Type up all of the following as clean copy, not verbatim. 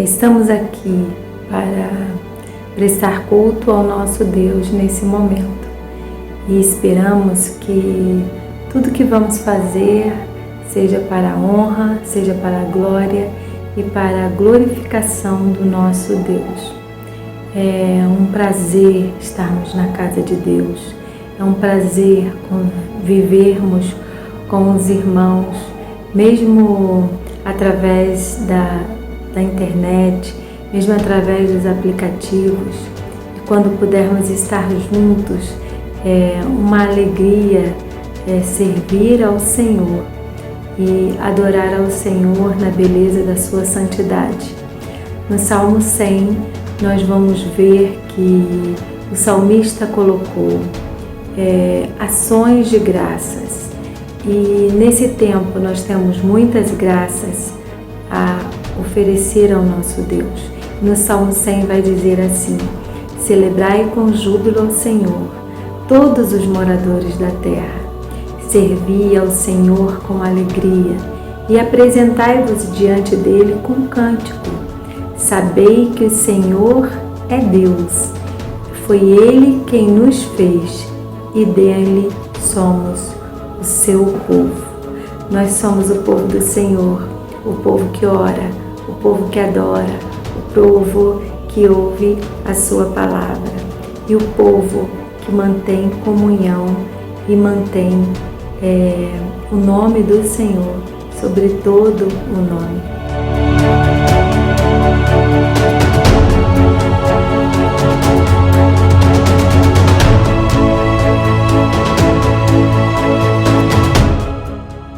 Estamos aqui para prestar culto ao nosso Deus nesse momento e esperamos que tudo que vamos fazer seja para a honra, seja para a glória e para a glorificação do nosso Deus. É um prazer estarmos na casa de Deus, é um prazer vivermos com os irmãos, mesmo através da internet, mesmo através dos aplicativos. E quando pudermos estar juntos, é uma alegria servir ao Senhor e adorar ao Senhor na beleza da sua santidade. No Salmo 100, nós vamos ver que o salmista colocou ações de graças. E nesse tempo nós temos muitas graças a oferecer ao nosso Deus. No Salmo 100 vai dizer assim: celebrai com júbilo ao Senhor, todos os moradores da terra. Servi ao Senhor com alegria e apresentai-vos diante dele com cântico. Sabei que o Senhor é Deus. Foi Ele quem nos fez e dele somos o seu povo. Nós somos o povo do Senhor, o povo que ora, o povo que adora, o povo que ouve a sua palavra e o povo que mantém comunhão e mantém o nome do Senhor sobre todo o nome.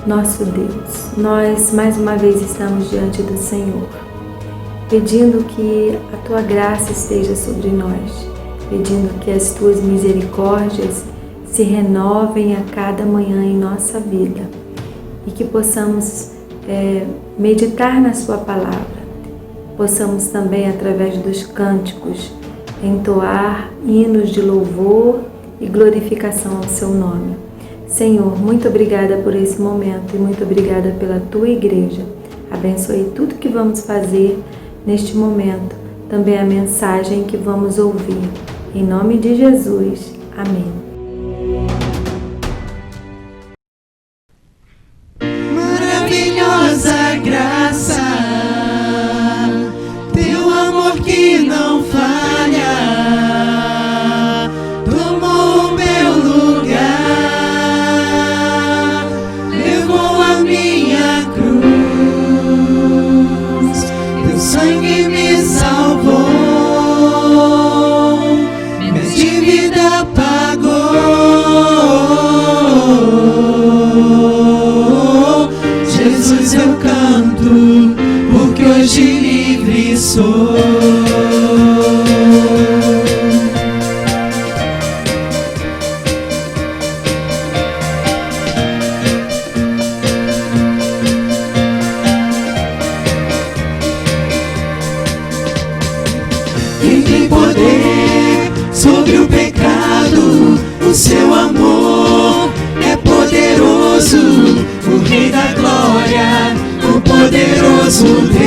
Nosso Deus, nós mais uma vez estamos diante do Senhor, pedindo que a Tua graça esteja sobre nós, pedindo que as Tuas misericórdias se renovem a cada manhã em nossa vida e que possamos meditar na Sua palavra, possamos também, através dos cânticos, entoar hinos de louvor e glorificação ao Seu nome. Senhor, muito obrigada por esse momento e muito obrigada pela Tua igreja. Abençoe tudo que vamos fazer neste momento, também a mensagem que vamos ouvir. Em nome de Jesus. Amém. Maravilhosa graça, Teu amor que não falha, tomou o meu lugar, levou a minha cruz, Teu sangue me salvou, minha dívida pagou. Jesus, eu canto, porque hoje livre sou. Quem tem poder sobre o pecado, o seu amor é poderoso, o Rei da glória, o poderoso Deus.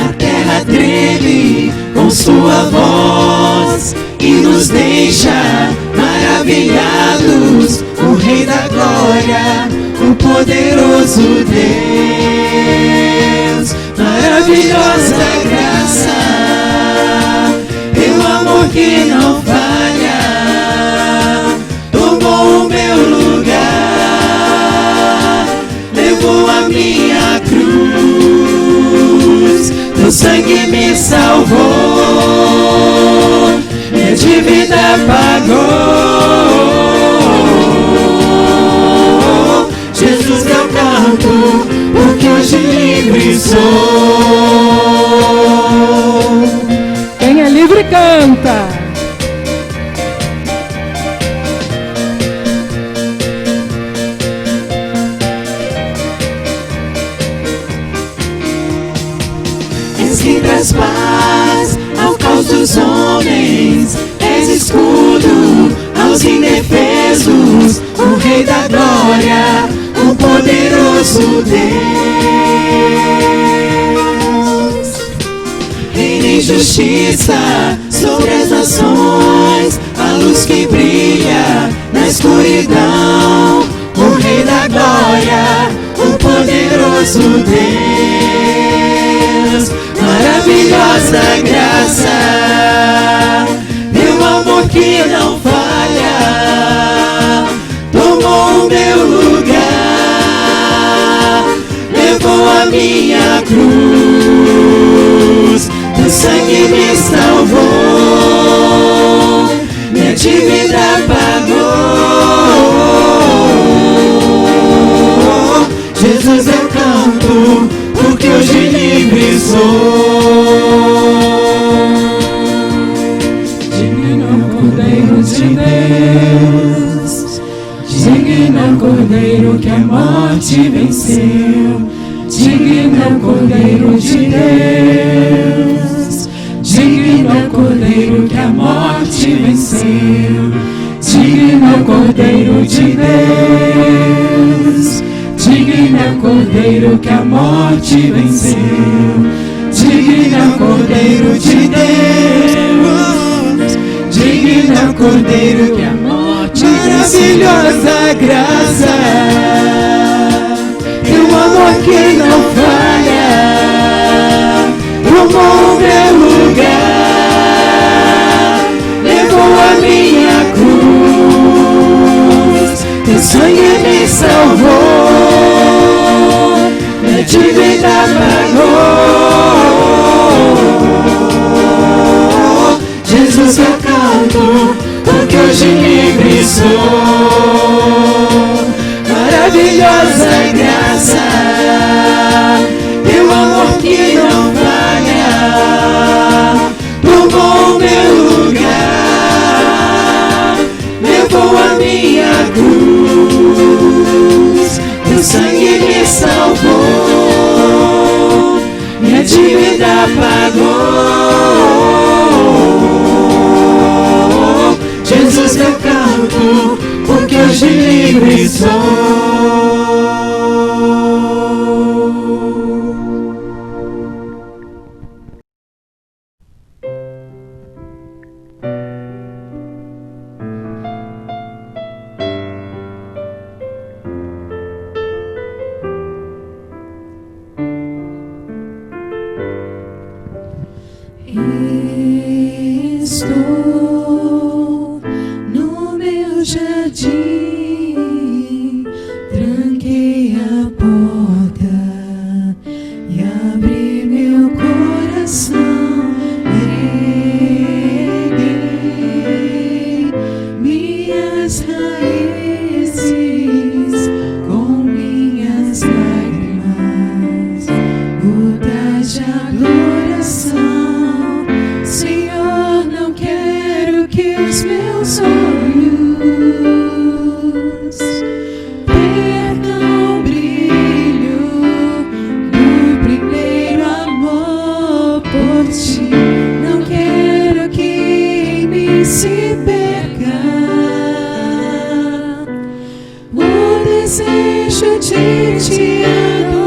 A terra treme com sua voz e nos deixa maravilhados, o Rei da glória, o poderoso Deus. Maravilhosa graça, Teu amor que não falha, tomou o meu lugar, levou a minha cruz, Teu sangue me salvou, minha dívida pagou. Jesus, eu canto, porque hoje livre sou. Quem é livre canta. És quem traz paz ao caos dos homens, és escudo aos indefesos, o Rei da glória, o poderoso Deus. tem justiça sobre as nações, a luz que brilha na escuridão, o Rei da glória, o poderoso Deus. Maravilhosa graça, meu amor que não falha, tomou o meu lugar, levou a minha cruz, teu sangue me salvou, minha dívida pagou. Jesus, eu canto, porque hoje livre sou. Digno Cordeiro de Deus, digno Cordeiro que a morte venceu, digno Cordeiro de Deus, digno Cordeiro que a morte venceu, digno Cordeiro de Deus, digno Cordeiro que a morte venceu, digno Cordeiro de Deus, digno Cordeiro que a morte venceu. Maravilhosa graça, teu amor que não falha, tomou o meu lugar, levou a minha cruz, teu sangue me salvou, minha dívida pagou. Jesus, eu canto, porque hoje livre sou. Maravilhosa graça, teu amor que não falha, tomou o meu lugar, levou a minha cruz, teu sangue me salvou, minha dívida pagou. Jesus, eu canto, porque hoje livre sou. Estou no meu jardim, tranquei a porta e abri meu coração, reguei minhas raízes com minhas lágrimas, gotas de adoração. Senhor, não quero que os meus olhos percam o brilho do primeiro amor por ti. Não quero que em mim se perca o desejo de te adorar.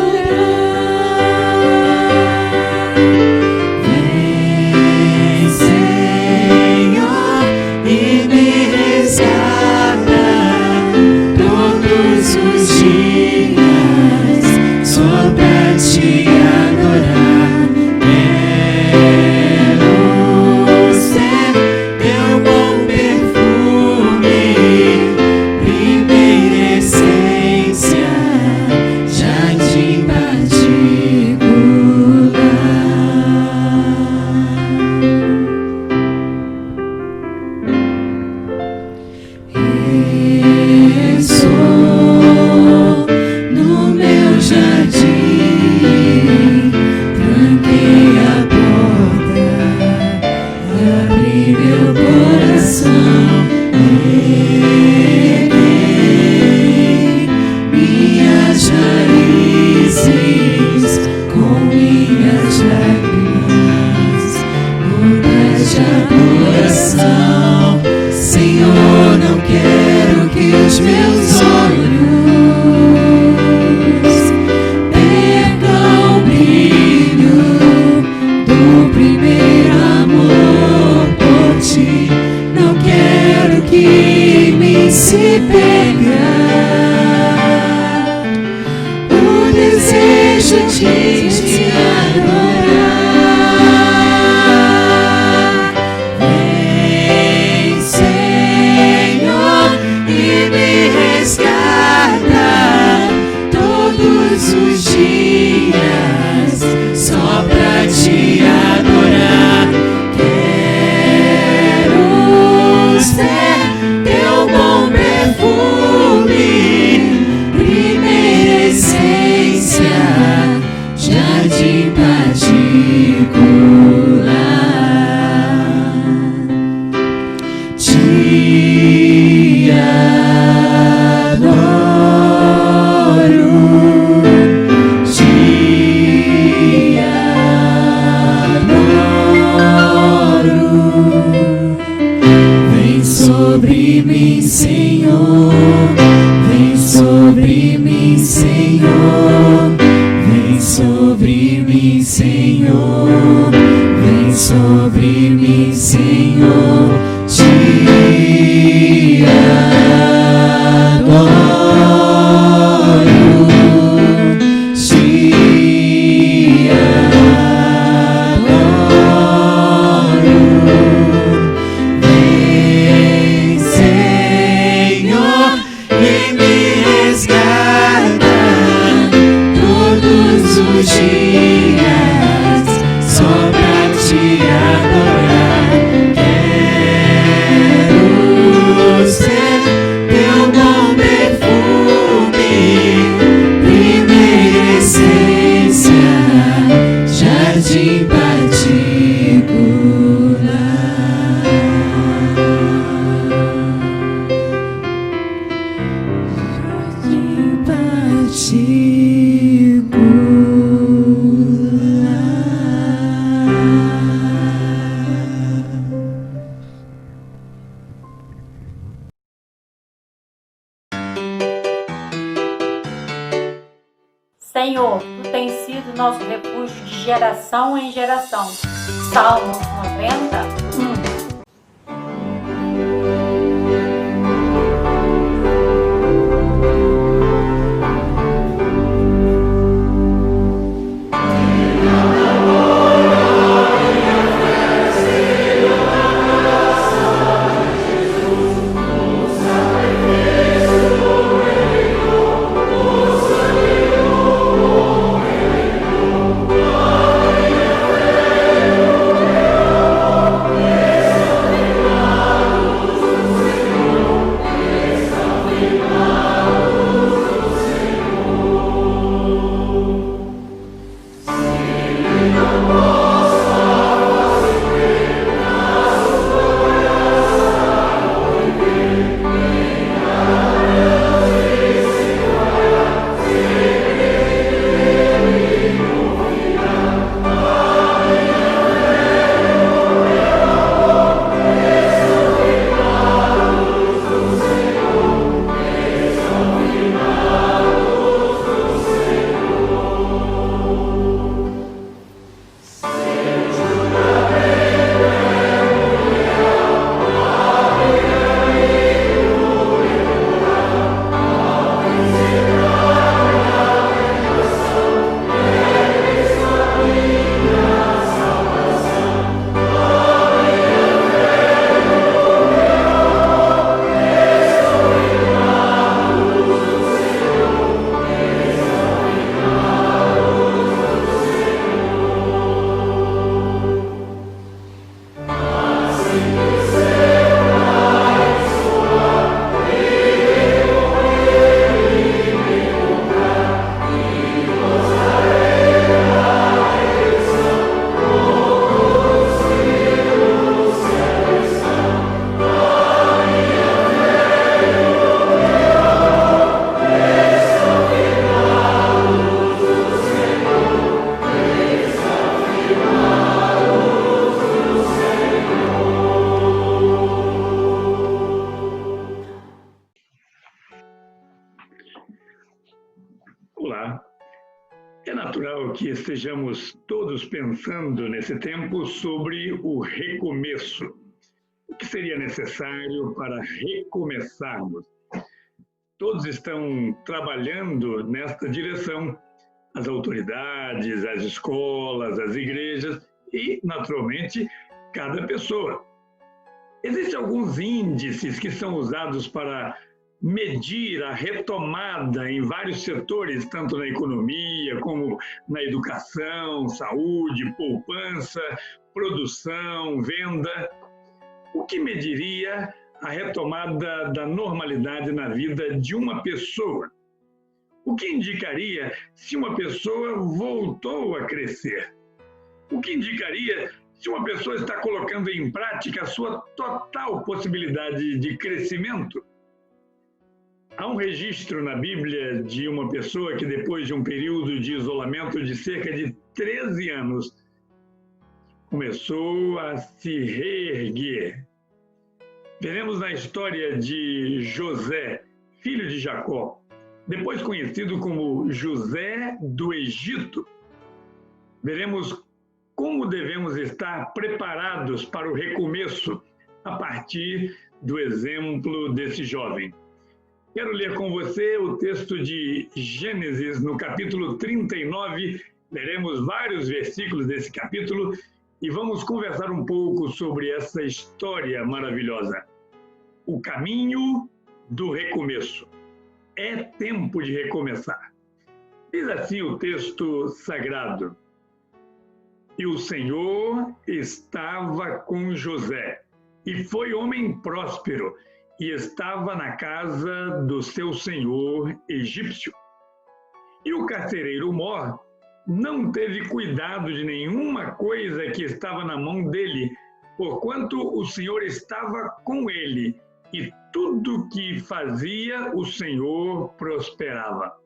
Primeiro mim, Senhor. Vem sobre mim, Senhor. Vem sobre mim, Senhor. Vem sobre mim, Senhor. Te adoro. Te adoro. Vem, Senhor, e me resgata todos os dias, só pra te adorar. Quero ser teu bom perfume, primeira essência, jardim particular. Jardim Senhor, Tu tens sido nosso refúgio de geração em geração. Salmos 90:1. Olá. É natural que estejamos todos pensando nesse tempo sobre o recomeço. O que seria necessário para recomeçarmos? Todos estão trabalhando nesta direção. As autoridades, as escolas, as igrejas e, naturalmente, cada pessoa. Existem alguns índices que são usados para medir a retomada em vários setores, tanto na economia como na educação, saúde, poupança, produção, venda. O que mediria a retomada da normalidade na vida de uma pessoa? O que indicaria se uma pessoa voltou a crescer? O que indicaria se uma pessoa está colocando em prática a sua total possibilidade de crescimento? Há um registro na Bíblia de uma pessoa que, depois de um período de isolamento de cerca de 13 anos, começou a se reerguer. Veremos na história de José, filho de Jacó, depois conhecido como José do Egito. Veremos como devemos estar preparados para o recomeço a partir do exemplo desse jovem. Quero ler com você o texto de Gênesis, no capítulo 39. Leremos vários versículos desse capítulo e vamos conversar um pouco sobre essa história maravilhosa. O caminho do recomeço. É tempo de recomeçar. Diz assim o texto sagrado: E o Senhor estava com José, e foi homem próspero, e estava na casa do seu senhor egípcio. E o carcereiro Mor não teve cuidado de nenhuma coisa que estava na mão dele, porquanto o Senhor estava com ele, e tudo que fazia o Senhor prosperava.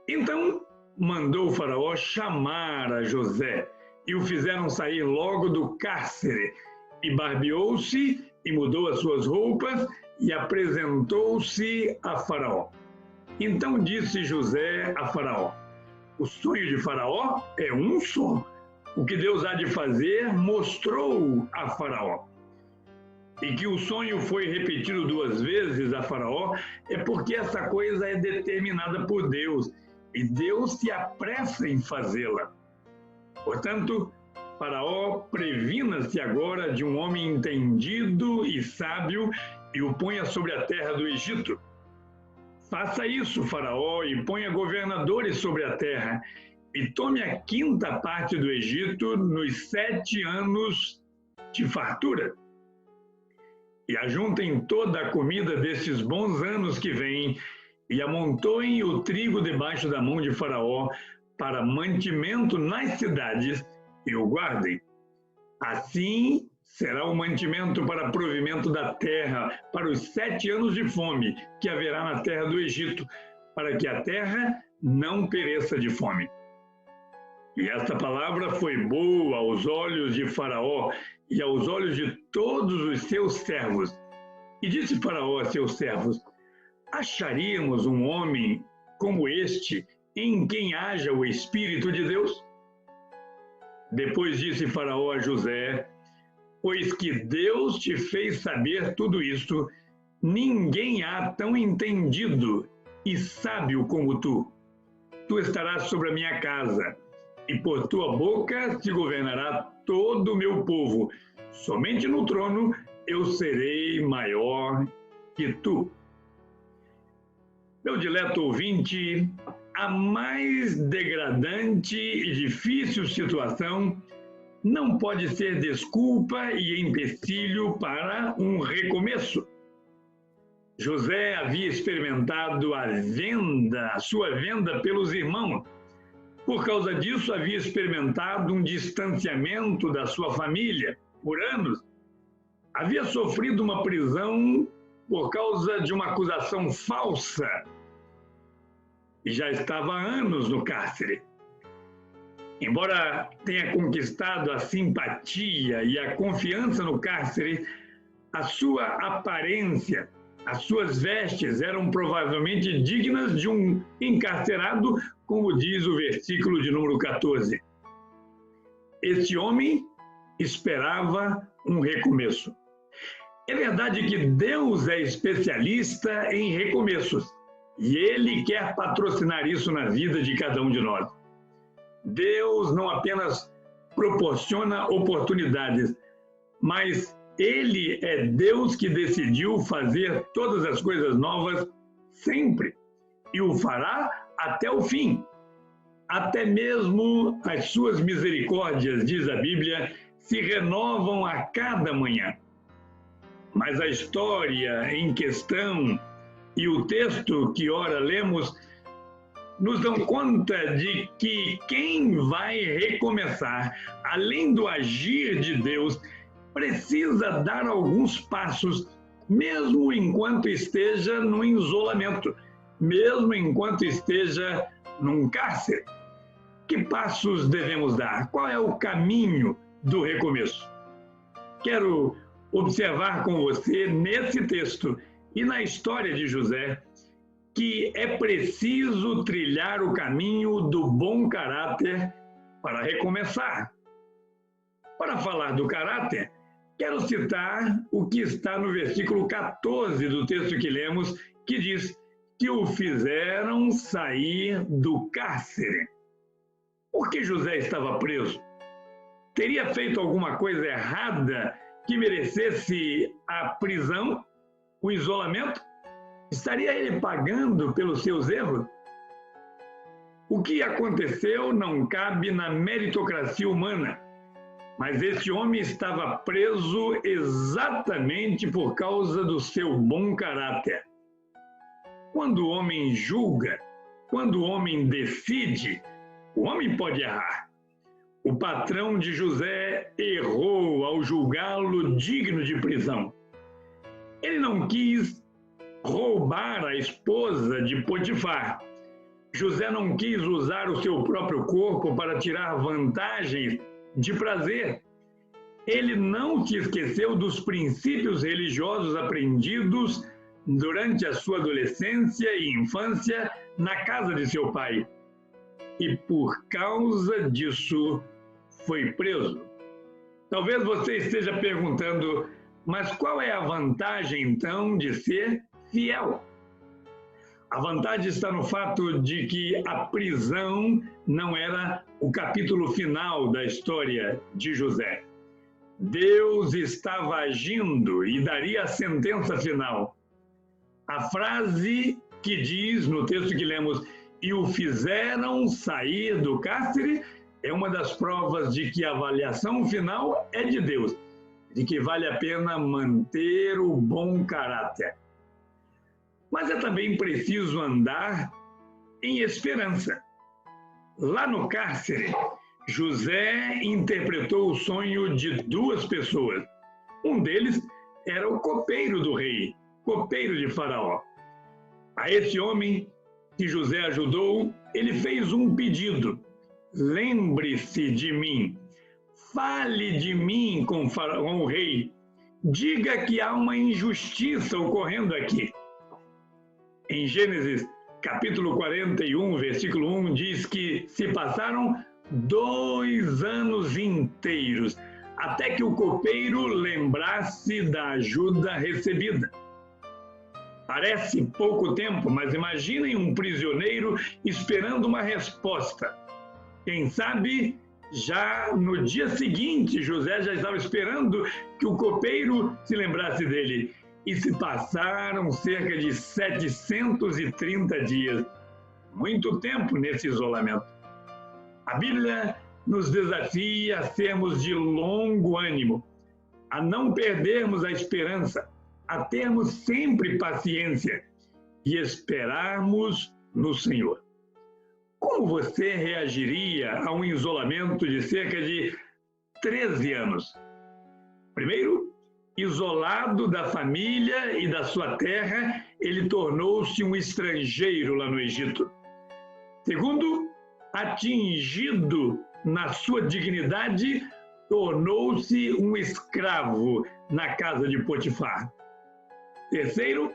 Então mandou o faraó chamar a José, e o fizeram sair logo do cárcere, e barbeou-se, e mudou as suas roupas, e apresentou-se a faraó. Então disse José a faraó: o sonho de faraó é um só. O que Deus há de fazer, mostrou a faraó. E que o sonho foi repetido 2 vezes a faraó, é porque essa coisa é determinada por Deus, e Deus se apressa em fazê-la. Portanto, faraó, previna-se agora de um homem entendido e sábio, e o ponha sobre a terra do Egito. Faça isso, faraó, e ponha governadores sobre a terra, e tome a 5ª parte do Egito nos 7 anos de fartura. E ajuntem toda a comida desses bons anos que vêm, e amontoem o trigo debaixo da mão de faraó, para mantimento nas cidades, e o guardem. Assim será o mantimento para provimento da terra, para os 7 anos de fome que haverá na terra do Egito, para que a terra não pereça de fome. E esta palavra foi boa aos olhos de Faraó e aos olhos de todos os seus servos. E disse Faraó a seus servos: acharíamos um homem como este, em quem haja o Espírito de Deus? Depois disse Faraó a José: pois que Deus te fez saber tudo isto, ninguém há tão entendido e sábio como tu. Tu estarás sobre a minha casa, e por tua boca se governará todo o meu povo. Somente no trono eu serei maior que tu. Meu dileto ouvinte, a mais degradante e difícil situação não pode ser desculpa e empecilho para um recomeço. José havia experimentado a sua venda pelos irmãos. Por causa disso, havia experimentado um distanciamento da sua família por anos. Havia sofrido uma prisão por causa de uma acusação falsa e já estava há anos no cárcere. Embora tenha conquistado a simpatia e a confiança no cárcere, a sua aparência, as suas vestes eram provavelmente dignas de um encarcerado, como diz o versículo de número 14. Este homem esperava um recomeço. É verdade que Deus é especialista em recomeços e Ele quer patrocinar isso na vida de cada um de nós. Deus não apenas proporciona oportunidades, mas Ele é Deus que decidiu fazer todas as coisas novas sempre e o fará até o fim. Até mesmo as suas misericórdias, diz a Bíblia, se renovam a cada manhã. Mas a história em questão e o texto que ora lemos nos dão conta de que quem vai recomeçar, além do agir de Deus, precisa dar alguns passos, mesmo enquanto esteja no isolamento, mesmo enquanto esteja num cárcere. Que passos devemos dar? Qual é o caminho do recomeço? Quero observar com você nesse texto e na história de José que é preciso trilhar o caminho do bom caráter para recomeçar. Para falar do caráter, quero citar o que está no versículo 14 do texto que lemos, que diz que o fizeram sair do cárcere. Por que José estava preso? Teria feito alguma coisa errada que merecesse a prisão, o isolamento? Estaria ele pagando pelos seus erros? O que aconteceu não cabe na meritocracia humana, mas este homem estava preso exatamente por causa do seu bom caráter. Quando o homem julga, quando o homem decide, o homem pode errar. O patrão de José errou ao julgá-lo digno de prisão. Ele não quis roubar a esposa de Potifar. José não quis usar o seu próprio corpo para tirar vantagens de prazer. Ele não se esqueceu dos princípios religiosos aprendidos durante a sua adolescência e infância na casa de seu pai. E por causa disso foi preso. Talvez você esteja perguntando, mas qual é a vantagem então de ser fiel? A vantagem está no fato de que a prisão não era o capítulo final da história de José. Deus estava agindo e daria a sentença final. A frase que diz no texto que lemos, e o fizeram sair do cárcere, é uma das provas de que a avaliação final é de Deus, de que vale a pena manter o bom caráter. Mas é também preciso andar em esperança. Lá no cárcere, José interpretou o sonho de duas pessoas. Um deles era o copeiro do rei, copeiro de Faraó. A esse homem que José ajudou, ele fez um pedido. Lembre-se de mim, fale de mim com o rei, diga que há uma injustiça ocorrendo aqui. Em Gênesis, capítulo 41, versículo 1, diz que se passaram 2 anos inteiros, até que o copeiro lembrasse da ajuda recebida. Parece pouco tempo, mas imaginem um prisioneiro esperando uma resposta. Quem sabe, já no dia seguinte, José já estava esperando que o copeiro se lembrasse dele. E se passaram cerca de 730 dias. Muito tempo nesse isolamento. A Bíblia nos desafia a sermos de longo ânimo, a não perdermos a esperança, a termos sempre paciência e esperarmos no Senhor. Como você reagiria a um isolamento de cerca de 13 anos? Primeiro, isolado da família e da sua terra, ele tornou-se um estrangeiro lá no Egito. Segundo, atingido na sua dignidade, tornou-se um escravo na casa de Potifar. Terceiro,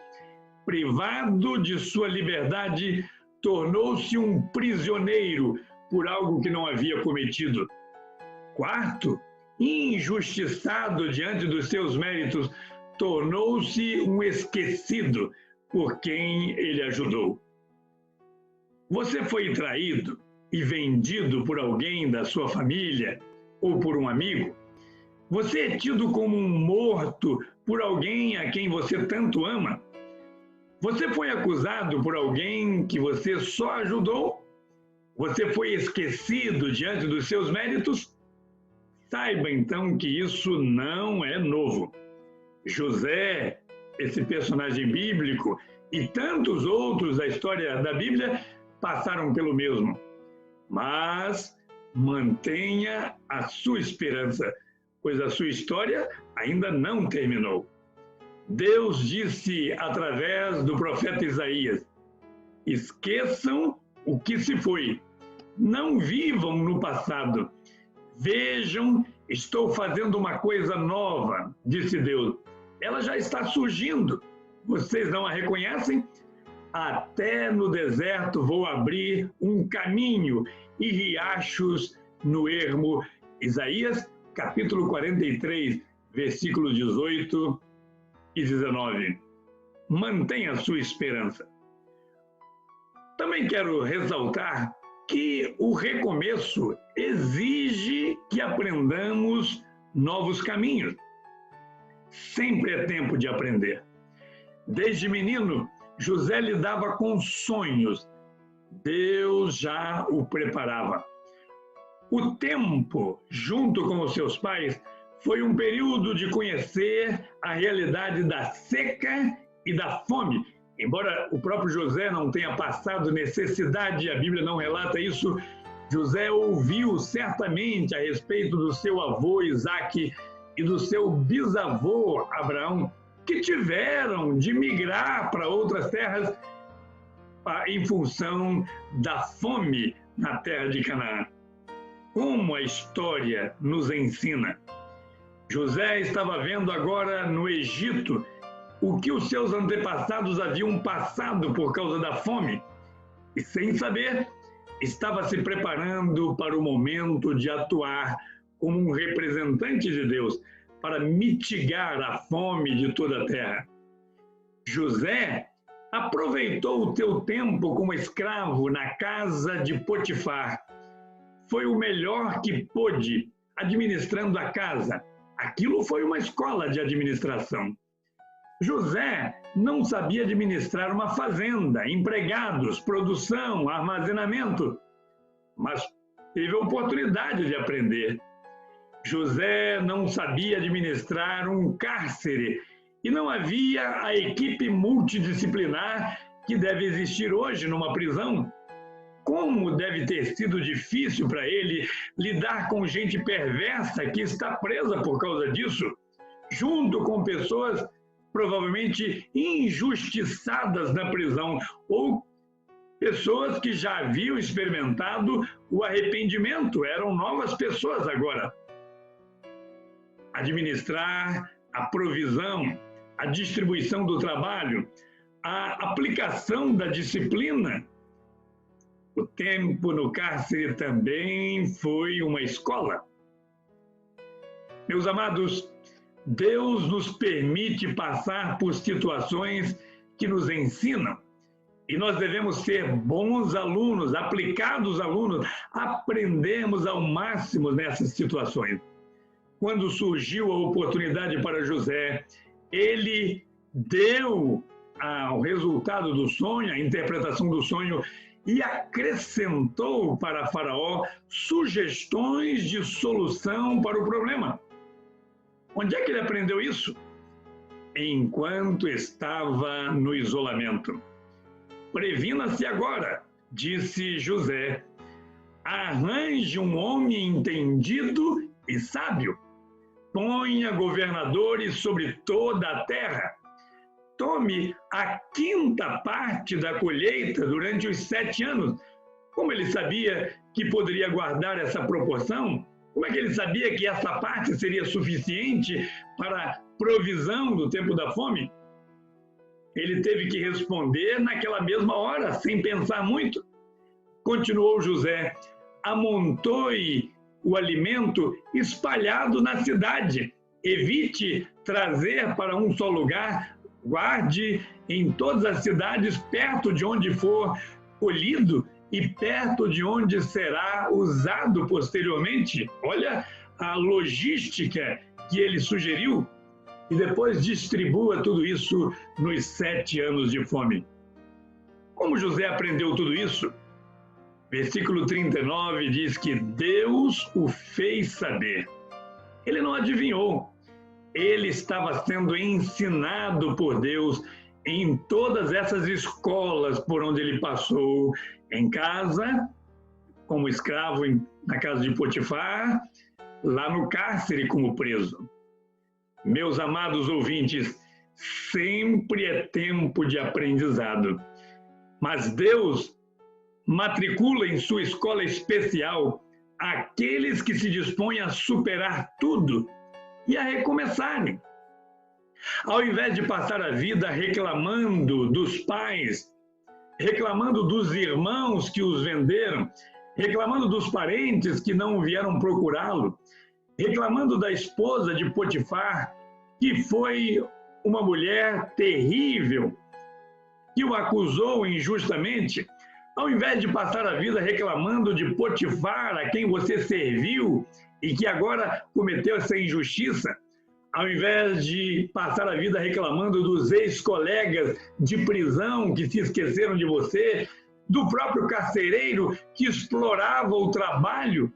privado de sua liberdade, tornou-se um prisioneiro por algo que não havia cometido. Quarto, injustiçado diante dos seus méritos, tornou-se um esquecido por quem ele ajudou. Você foi traído e vendido por alguém da sua família ou por um amigo? Você é tido como um morto por alguém a quem você tanto ama? Você foi acusado por alguém que você só ajudou? Você foi esquecido diante dos seus méritos? Saiba então que isso não é novo. José, esse personagem bíblico, e tantos outros da história da Bíblia passaram pelo mesmo. Mas mantenha a sua esperança, pois a sua história ainda não terminou. Deus disse através do profeta Isaías: esqueçam o que se foi, não vivam no passado. Vejam, Estou fazendo uma coisa nova, disse Deus. Ela já está surgindo. Vocês não a reconhecem? Até no deserto vou abrir um caminho e riachos no ermo. Isaías, capítulo 43, versículos 18 e 19. Mantenha a sua esperança. Também quero ressaltar que o recomeço exige que aprendamos novos caminhos. Sempre é tempo de aprender. Desde menino, José lidava com sonhos. Deus já o preparava. O tempo, junto com os seus pais, foi um período de conhecer a realidade da seca e da fome. Embora o próprio José não tenha passado necessidade, a Bíblia não relata isso, José ouviu certamente a respeito do seu avô Isaque e do seu bisavô Abraão, que tiveram de migrar para outras terras em função da fome na terra de Canaã. Como a história nos ensina. José estava vendo agora no Egito o que os seus antepassados haviam passado por causa da fome e, sem saber, estava se preparando para o momento de atuar como um representante de Deus para mitigar a fome de toda a terra. José aproveitou o teu tempo como escravo na casa de Potifar. Foi o melhor que pôde administrando a casa. Aquilo foi uma escola de administração. José não sabia administrar uma fazenda, empregados, produção, armazenamento, mas teve a oportunidade de aprender. José não sabia administrar um cárcere e não havia a equipe multidisciplinar que deve existir hoje numa prisão. Como deve ter sido difícil para ele lidar com gente perversa que está presa por causa disso, junto com pessoas provavelmente injustiçadas na prisão, ou pessoas que já haviam experimentado o arrependimento, eram novas pessoas agora. Administrar a provisão, a distribuição do trabalho, a aplicação da disciplina. O tempo no cárcere também foi uma escola. Meus amados, Deus nos permite passar por situações que nos ensinam e nós devemos ser bons alunos, aplicados alunos, aprendermos ao máximo nessas situações. Quando surgiu a oportunidade para José, ele deu o resultado do sonho, a interpretação do sonho, e acrescentou para Faraó sugestões de solução para o problema. Onde é que ele aprendeu isso? Enquanto estava no isolamento. Previna-se agora, disse José. Arranje um homem entendido e sábio. Ponha governadores sobre toda a terra. Tome a 5ª parte da colheita durante os 7 anos. Como ele sabia que poderia guardar essa proporção? Como é que ele sabia que essa parte seria suficiente para a provisão do tempo da fome? Ele teve que responder naquela mesma hora, sem pensar muito. Continuou José: amontoe o alimento espalhado na cidade. Evite trazer para um só lugar. Guarde em todas as cidades, perto de onde for colhido e perto de onde será usado posteriormente. Olha a logística que ele sugeriu. E depois distribua tudo isso nos 7 anos de fome. Como José aprendeu tudo isso? Versículo 39 diz que Deus o fez saber. Ele não adivinhou. Ele estava sendo ensinado por Deus em todas essas escolas por onde ele passou, em casa, como escravo na casa de Potifar, lá no cárcere como preso. Meus amados ouvintes, sempre é tempo de aprendizado, mas Deus matricula em sua escola especial aqueles que se dispõem a superar tudo e a recomeçarem. Ao invés de passar a vida reclamando dos pais, reclamando dos irmãos que os venderam, reclamando dos parentes que não vieram procurá-lo, reclamando da esposa de Potifar, que foi uma mulher terrível, que o acusou injustamente, ao invés de passar a vida reclamando de Potifar, a quem você serviu e que agora cometeu essa injustiça, ao invés de passar a vida reclamando dos ex-colegas de prisão que se esqueceram de você, do próprio carcereiro que explorava o trabalho,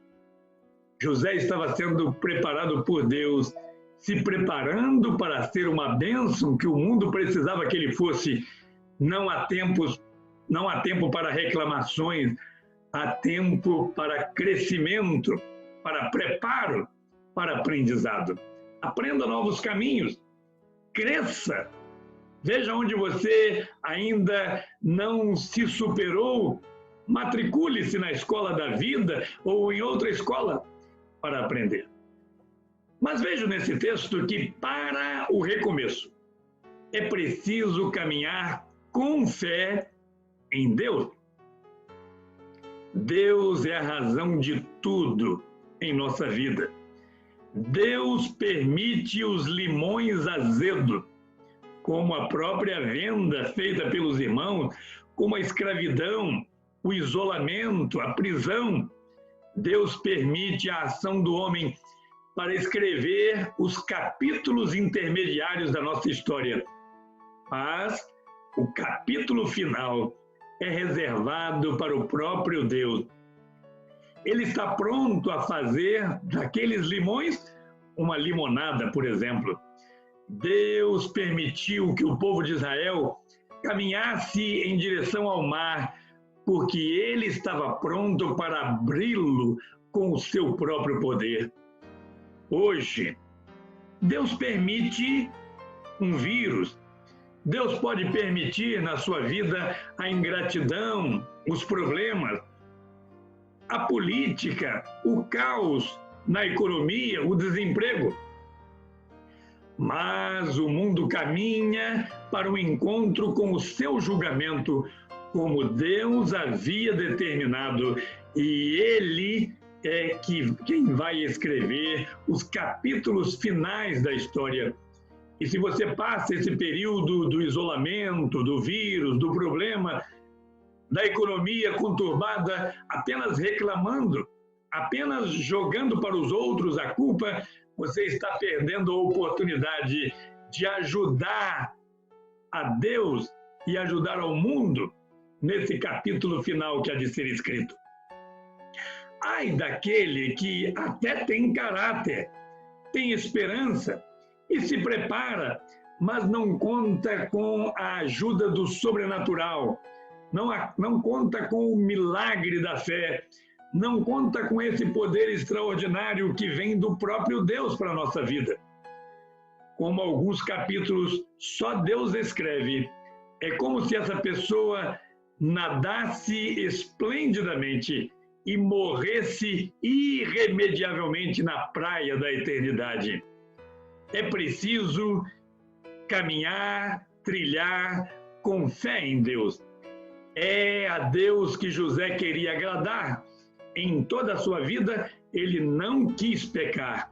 José estava sendo preparado por Deus, se preparando para ser uma bênção que o mundo precisava que ele fosse. Não há tempo para reclamações, há tempo para crescimento, para preparo, para aprendizado. Aprenda novos caminhos, cresça. Veja onde você ainda não se superou, matricule-se na escola da vida ou em outra escola para aprender. Mas vejo nesse texto que para o recomeço é preciso caminhar com fé em Deus. Deus é a razão de tudo em nossa vida. Deus permite os limões azedos, como a própria venda feita pelos irmãos, como a escravidão, o isolamento, a prisão. Deus permite a ação do homem para escrever os capítulos intermediários da nossa história. Mas o capítulo final é reservado para o próprio Deus. Ele está pronto a fazer daqueles limões uma limonada, por exemplo. Deus permitiu que o povo de Israel caminhasse em direção ao mar, porque ele estava pronto para abri-lo com o seu próprio poder. Hoje, Deus permite um vírus. Deus pode permitir na sua vida a ingratidão, os problemas, a política, o caos na economia, o desemprego. Mas o mundo caminha para o encontro com o seu julgamento, como Deus havia determinado, e Ele é quem vai escrever os capítulos finais da história. E se você passa esse período do isolamento, do vírus, do problema, da economia conturbada, apenas reclamando, apenas jogando para os outros a culpa, você está perdendo a oportunidade de ajudar a Deus e ajudar ao mundo nesse capítulo final que há de ser escrito. Ai daquele que até tem caráter, tem esperança e se prepara, mas não conta com a ajuda do sobrenatural, não conta com o milagre da fé, não conta com esse poder extraordinário que vem do próprio Deus para a nossa vida. Como alguns capítulos só Deus escreve, é como se essa pessoa nadasse esplendidamente e morresse irremediavelmente na praia da eternidade. É preciso caminhar, trilhar com fé em Deus. É a Deus que José queria agradar. Em toda a sua vida, ele não quis pecar.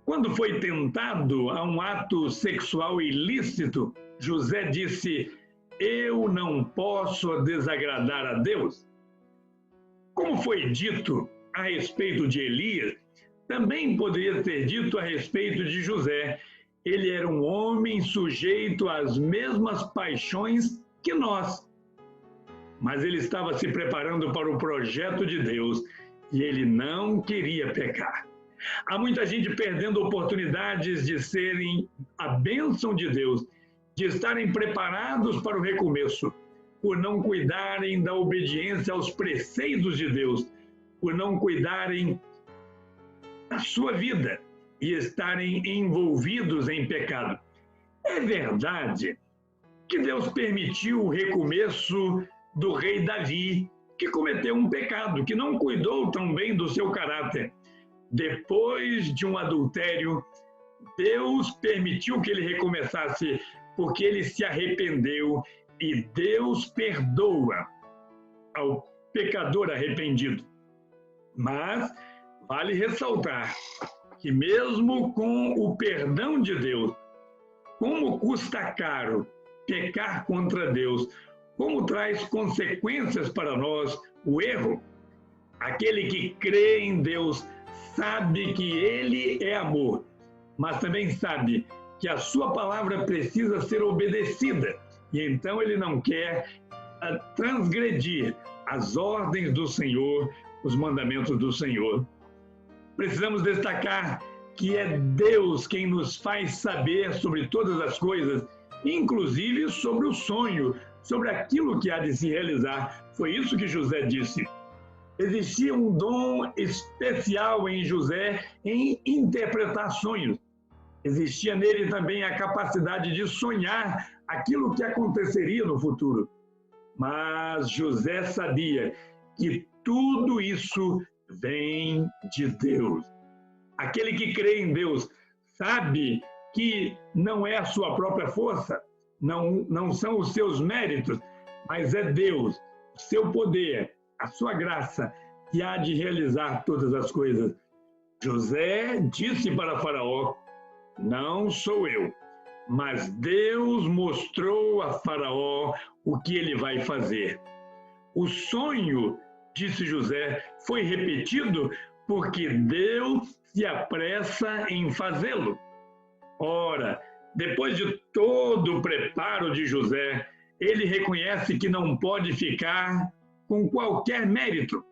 Quando foi tentado a um ato sexual ilícito, José disse: eu não posso desagradar a Deus. Como foi dito a respeito de Elias, também poderia ser dito a respeito de José. Ele era um homem sujeito às mesmas paixões que nós. Mas ele estava se preparando para o projeto de Deus e ele não queria pecar. Há muita gente perdendo oportunidades de serem a bênção de Deus, de estarem preparados para o recomeço, por não cuidarem da obediência aos preceitos de Deus, por não cuidarem da sua vida e estarem envolvidos em pecado. É verdade que Deus permitiu o recomeço do rei Davi, que cometeu um pecado, que não cuidou tão bem do seu caráter. Depois de um adultério, Deus permitiu que ele recomeçasse, porque ele se arrependeu, e Deus perdoa ao pecador arrependido. Mas vale ressaltar que mesmo com o perdão de Deus, como custa caro pecar contra Deus, como traz consequências para nós o erro. Aquele que crê em Deus sabe que Ele é amor, mas também sabe que a sua palavra precisa ser obedecida, e então ele não quer transgredir as ordens do Senhor, os mandamentos do Senhor. Precisamos destacar que é Deus quem nos faz saber sobre todas as coisas, inclusive sobre o sonho, sobre aquilo que há de se realizar. Foi isso que José disse. Existia um dom especial em José em interpretar sonhos. Existia nele também a capacidade de sonhar aquilo que aconteceria no futuro. Mas José sabia que tudo isso vem de Deus. Aquele que crê em Deus sabe que não é a sua própria força, não são os seus méritos, mas é Deus, o seu poder, a sua graça, que há de realizar todas as coisas. José disse para Faraó: não sou eu, mas Deus mostrou a Faraó o que ele vai fazer. O sonho, disse José, foi repetido porque Deus se apressa em fazê-lo. Ora, depois de todo o preparo de José, ele reconhece que não pode ficar com qualquer mérito.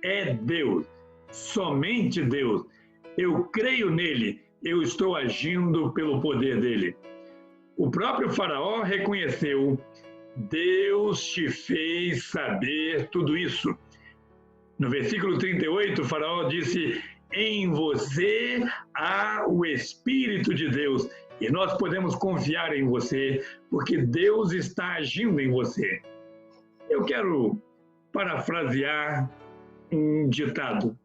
É Deus, somente Deus. Eu creio nele, eu estou agindo pelo poder dele. O próprio Faraó reconheceu: Deus te fez saber tudo isso. No versículo 38, o Faraó disse: em você há o Espírito de Deus, e nós podemos confiar em você, porque Deus está agindo em você. Eu quero parafrasear um ditado: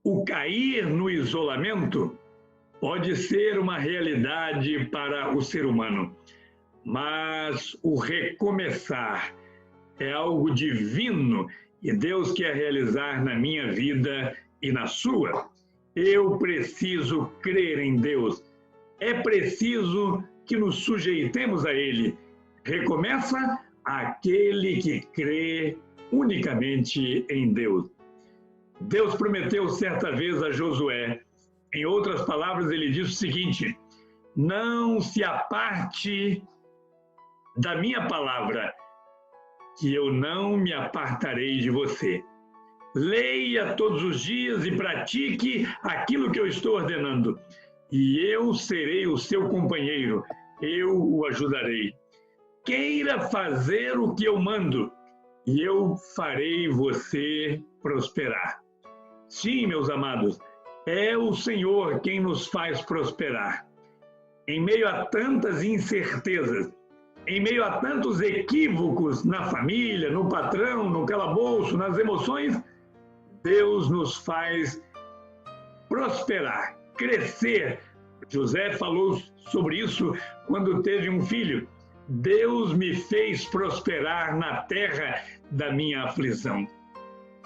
o cair no isolamento pode ser uma realidade para o ser humano, mas o recomeçar é algo divino e Deus quer realizar na minha vida e na sua. Eu preciso crer em Deus. É preciso que nos sujeitemos a Ele. Recomeça aquele que crê unicamente em Deus. Deus prometeu certa vez a Josué. Em outras palavras, ele disse o seguinte: não se aparte da minha palavra, que eu não me apartarei de você. Leia todos os dias e pratique aquilo que eu estou ordenando, e eu serei o seu companheiro, eu o ajudarei. Queira fazer o que eu mando, e eu farei você prosperar. Sim, meus amados, é o Senhor quem nos faz prosperar. Em meio a tantas incertezas, em meio a tantos equívocos na família, no patrão, no calabouço, nas emoções, Deus nos faz prosperar, crescer. José falou sobre isso quando teve um filho. Deus me fez prosperar na terra da minha aflição.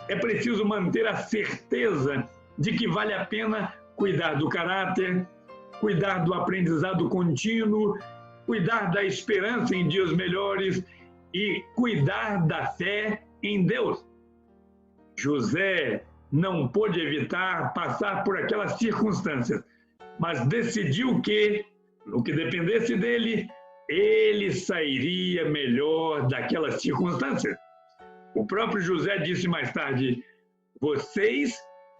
É preciso manter a certeza de que vale a pena cuidar do caráter, cuidar do aprendizado contínuo, cuidar da esperança em dias melhores e cuidar da fé em Deus. José não pôde evitar passar por aquelas circunstâncias, mas decidiu que, no que dependesse dele, ele sairia melhor daquelas circunstâncias. O próprio José disse mais tarde: vocês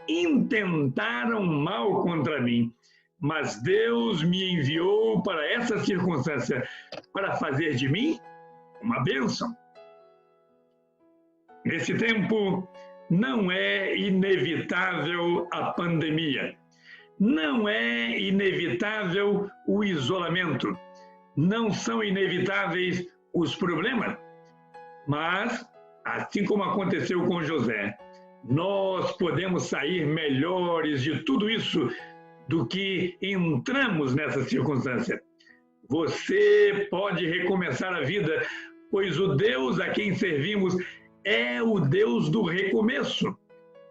intentaram mal contra mim, mas Deus me enviou para essa circunstância, para fazer de mim uma bênção. Nesse tempo, não é inevitável a pandemia, não é inevitável o isolamento, não são inevitáveis os problemas, mas assim como aconteceu com José, nós podemos sair melhores de tudo isso do que entramos nessa circunstância. Você pode recomeçar a vida, pois o Deus a quem servimos é o Deus do recomeço.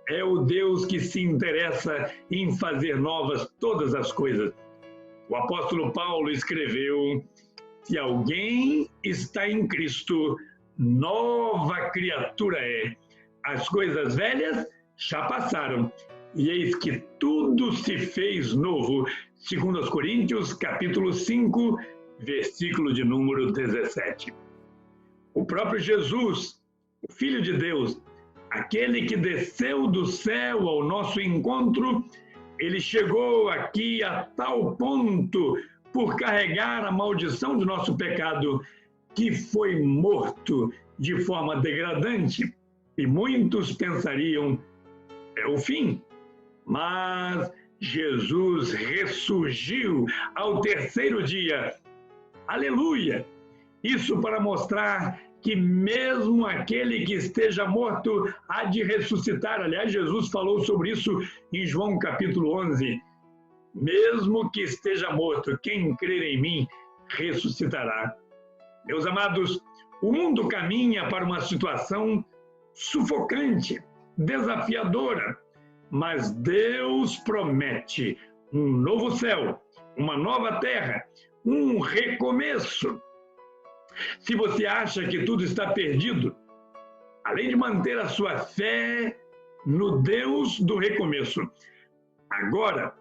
É o Deus que se interessa em fazer novas todas as coisas. O apóstolo Paulo escreveu: se alguém está em Cristo, nova criatura é. As coisas velhas já passaram, e eis que tudo se fez novo. 2 Coríntios, capítulo 5, versículo de número 17. O próprio Jesus, o Filho de Deus, aquele que desceu do céu ao nosso encontro, ele chegou aqui a tal ponto por carregar a maldição do nosso pecado, que foi morto de forma degradante. E muitos pensariam, é o fim. Mas Jesus ressurgiu ao terceiro dia. Aleluia! Isso para mostrar que mesmo aquele que esteja morto há de ressuscitar. Aliás, Jesus falou sobre isso em João capítulo 11. Mesmo que esteja morto, quem crer em mim ressuscitará. Meus amados, o mundo caminha para uma situação sufocante, desafiadora, mas Deus promete um novo céu, uma nova terra, um recomeço. Se você acha que tudo está perdido, além de manter a sua fé no Deus do recomeço, agora,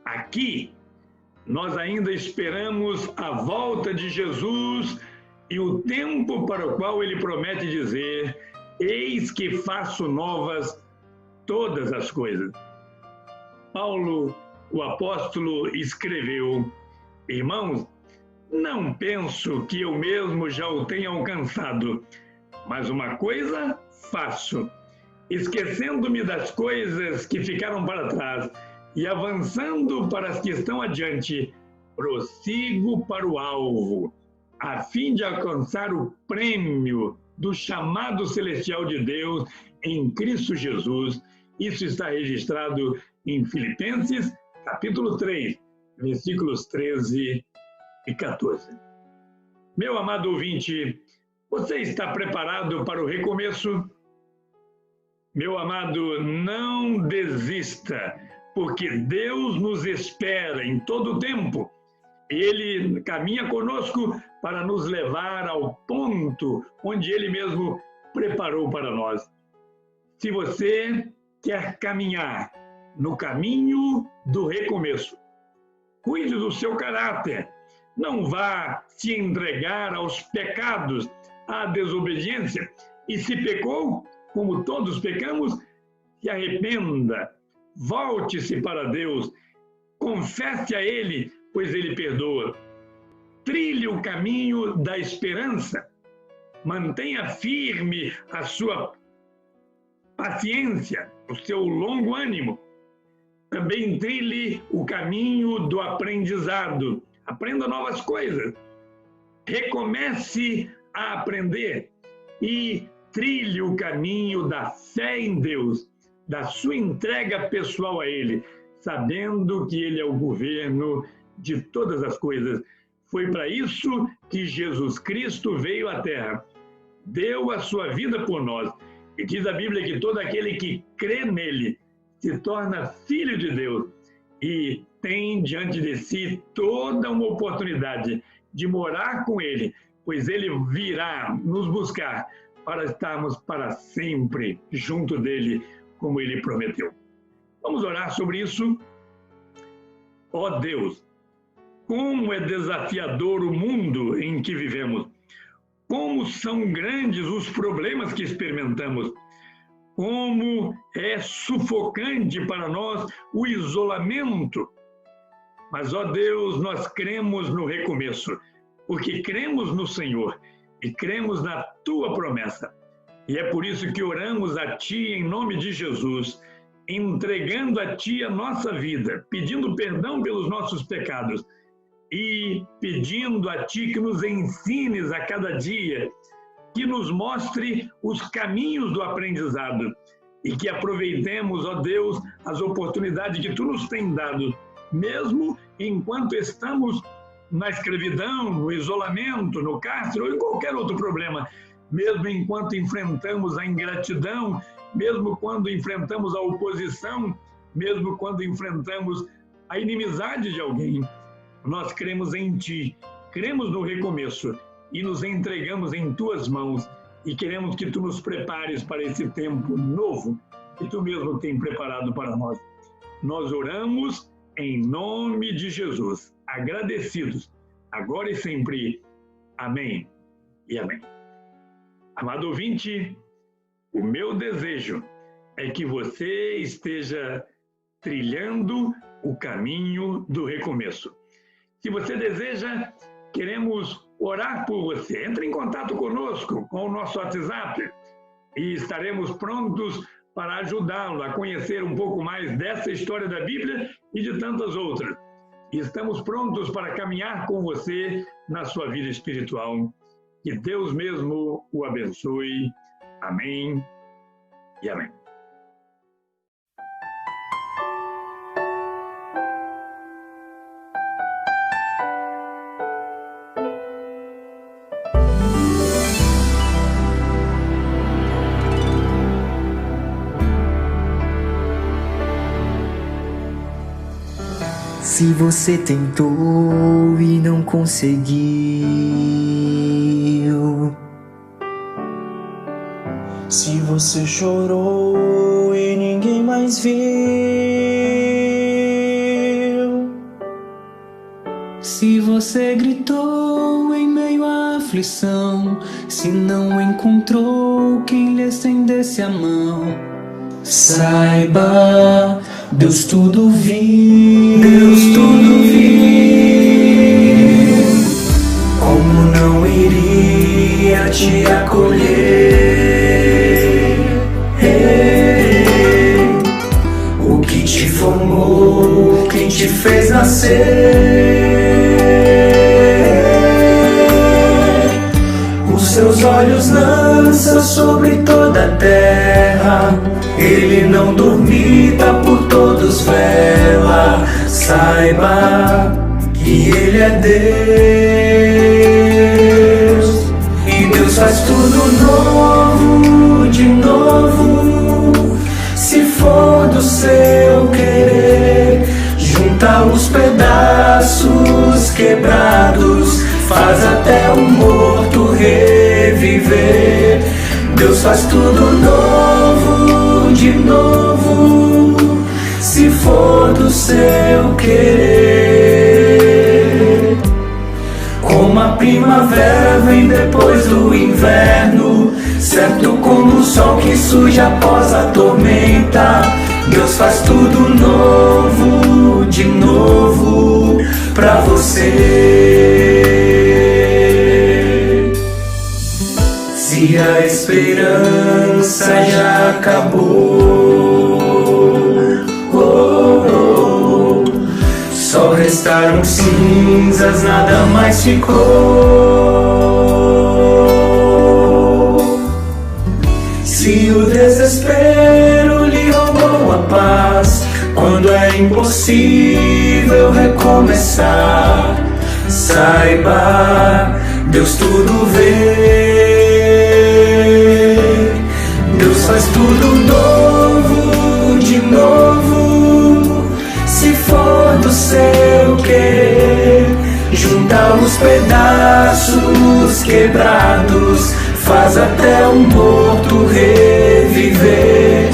aqui, nós ainda esperamos a volta de Jesus e o tempo para o qual ele promete dizer: eis que faço novas todas as coisas. Paulo, o apóstolo, escreveu: irmãos, não penso que eu mesmo já o tenha alcançado, mas uma coisa faço, esquecendo-me das coisas que ficaram para trás e avançando para as que estão adiante, prossigo para o alvo, a fim de alcançar o prêmio do chamado celestial de Deus em Cristo Jesus. Isso está registrado em Filipenses, capítulo 3, versículos 13 e 14. Meu amado ouvinte, você está preparado para o recomeço? Meu amado, não desista, porque Deus nos espera em todo o tempo. Ele caminha conosco para nos levar ao ponto onde Ele mesmo preparou para nós. Se você quer caminhar no caminho do recomeço, cuide do seu caráter. Não vá se entregar aos pecados, à desobediência. E se pecou, como todos pecamos, se arrependa. Volte-se para Deus. Confesse a Ele, pois Ele perdoa. Trilhe o caminho da esperança. Mantenha firme a sua paciência, o seu longo ânimo. Também trilhe o caminho do aprendizado. Aprenda novas coisas. Recomece a aprender e trilhe o caminho da fé em Deus, da sua entrega pessoal a Ele, sabendo que Ele é o governo de todas as coisas. Foi para isso que Jesus Cristo veio à Terra, deu a sua vida por nós. E diz a Bíblia que todo aquele que crê nele se torna filho de Deus e tem diante de si toda uma oportunidade de morar com Ele, pois Ele virá nos buscar para estarmos para sempre junto dEle, como Ele prometeu. Vamos orar sobre isso? Ó Deus, como é desafiador o mundo em que vivemos, como são grandes os problemas que experimentamos, como é sufocante para nós o isolamento. Mas, ó Deus, nós cremos no recomeço, porque cremos no Senhor e cremos na Tua promessa. E é por isso que oramos a Ti em nome de Jesus, entregando a Ti a nossa vida, pedindo perdão pelos nossos pecados e pedindo a Ti que nos ensines a cada dia que nos mostre os caminhos do aprendizado e que aproveitemos, ó Deus, as oportunidades que Tu nos tem dado, mesmo enquanto estamos na escravidão, no isolamento, no cárcere ou em qualquer outro problema, mesmo enquanto enfrentamos a ingratidão, mesmo quando enfrentamos a oposição, mesmo quando enfrentamos a inimizade de alguém. Nós cremos em Ti, cremos no recomeço e nos entregamos em Tuas mãos e queremos que Tu nos prepares para esse tempo novo que Tu mesmo tem preparado para nós. Nós oramos em nome de Jesus, agradecidos, agora e sempre. Amém e amém. Amado ouvinte, o meu desejo é que você esteja trilhando o caminho do recomeço. Se você deseja, queremos orar por você. Entre em contato conosco, com o nosso WhatsApp, e estaremos prontos para ajudá-lo a conhecer um pouco mais dessa história da Bíblia e de tantas outras. E estamos prontos para caminhar com você na sua vida espiritual. Que Deus mesmo o abençoe. Amém e amém. Se você tentou e não conseguiu, se você chorou e ninguém mais viu, se você gritou em meio à aflição, se não encontrou quem lhe estendesse a mão, saiba, Deus tudo viu, Deus tudo viu. Como não iria te acolher? O que te formou, quem te fez nascer? Os seus olhos lança sobre toda a terra. Ele não dormita, por todos vela. Saiba que Ele é Deus. E Deus faz tudo novo, de novo. Se for do seu querer, junta os pedaços quebrados, faz até o morto reviver. Deus faz tudo novo, de novo, se for do seu querer. Como a primavera vem depois do inverno, certo como o sol que surge após a tormenta. Deus faz tudo novo, de novo, pra você. Se a esperança já acabou, só restaram cinzas, nada mais ficou. Se o desespero lhe roubou a paz, quando é impossível recomeçar, saiba, Deus tudo vê. Deus faz tudo novo, de novo, se for do seu querer. Junta os pedaços quebrados, faz até o morto reviver.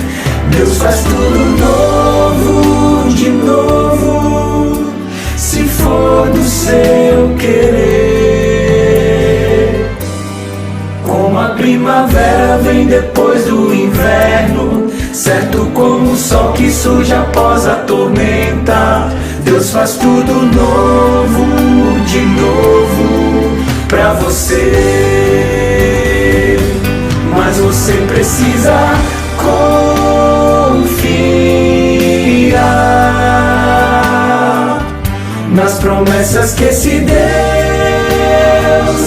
Deus faz tudo novo, de novo, se for do seu querer. Como a primavera vem depois do inverno, certo como o sol que surge após a tormenta. Deus faz tudo novo, de novo, pra você. Mas você precisa confiar nas promessas que esse Deus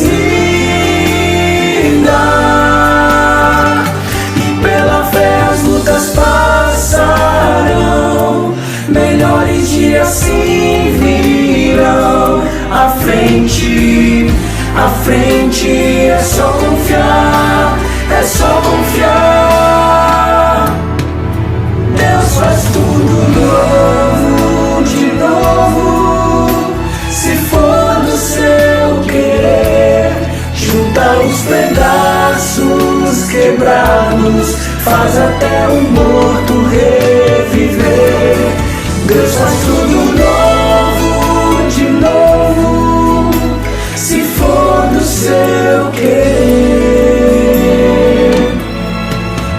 lhe olhar, e pela fé as lutas passarão, melhores dias se virão. À frente é só confiar, é só confiar. Deus faz tudo novo, de novo, se for do seu querer. Junta os pedaços quebrados, faz até o morto reviver. Deus faz tudo novo, de novo, se for do seu querer.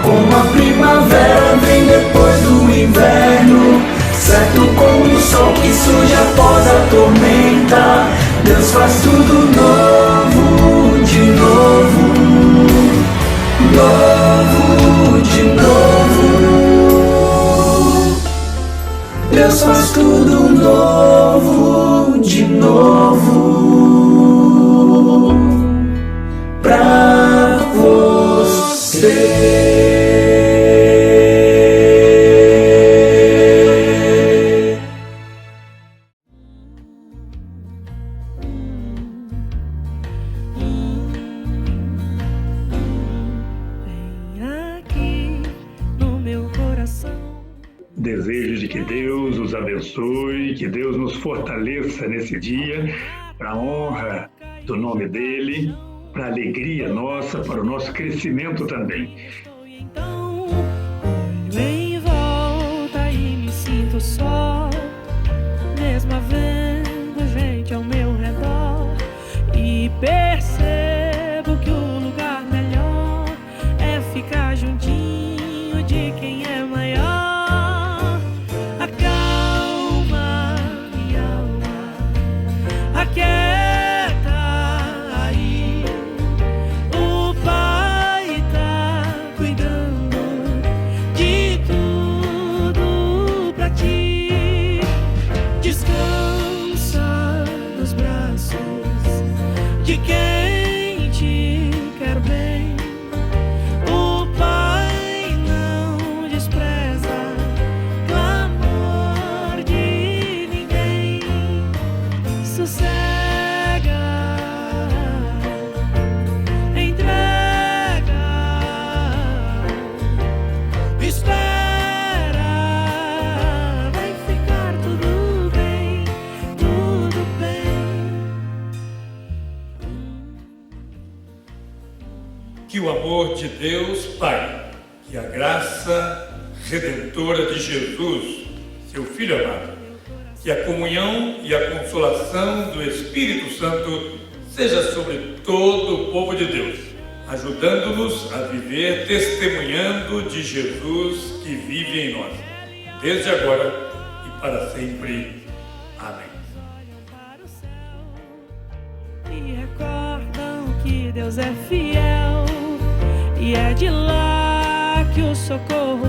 Como a primavera vem depois do inverno, certo como o sol que surge após a tormenta. Deus faz tudo novo, de novo, novo, de novo. Deus faz tudo novo, de novo, pra você. Desejo de que Deus os abençoe, que Deus nos fortaleça nesse dia, para a honra do nome dEle, para a alegria nossa, para o nosso crescimento também. Então, olho em volta e me sinto só, mesmo havendo gente ao meu redor, e percebo que o lugar melhor é ficar juntinho de quem é maior. Acalma minha alma, aquieta aí. O Pai tá cuidando de tudo pra ti. Descansa nos braços de quem te quer bem. O Pai não despreza clamor de ninguém. Sossega, entrega, espera, vai ficar tudo bem, tudo bem. Que o amor de Deus Pai, que a graça redentora de Jesus, seu Filho amado, que a comunhão e a consolação do Espírito Santo seja sobre todo o povo de Deus, ajudando-nos a viver testemunhando de Jesus que vive em nós, desde agora e para sempre. Amém. Para o céu e recordam que Deus é fiel, e é de lá que o socorro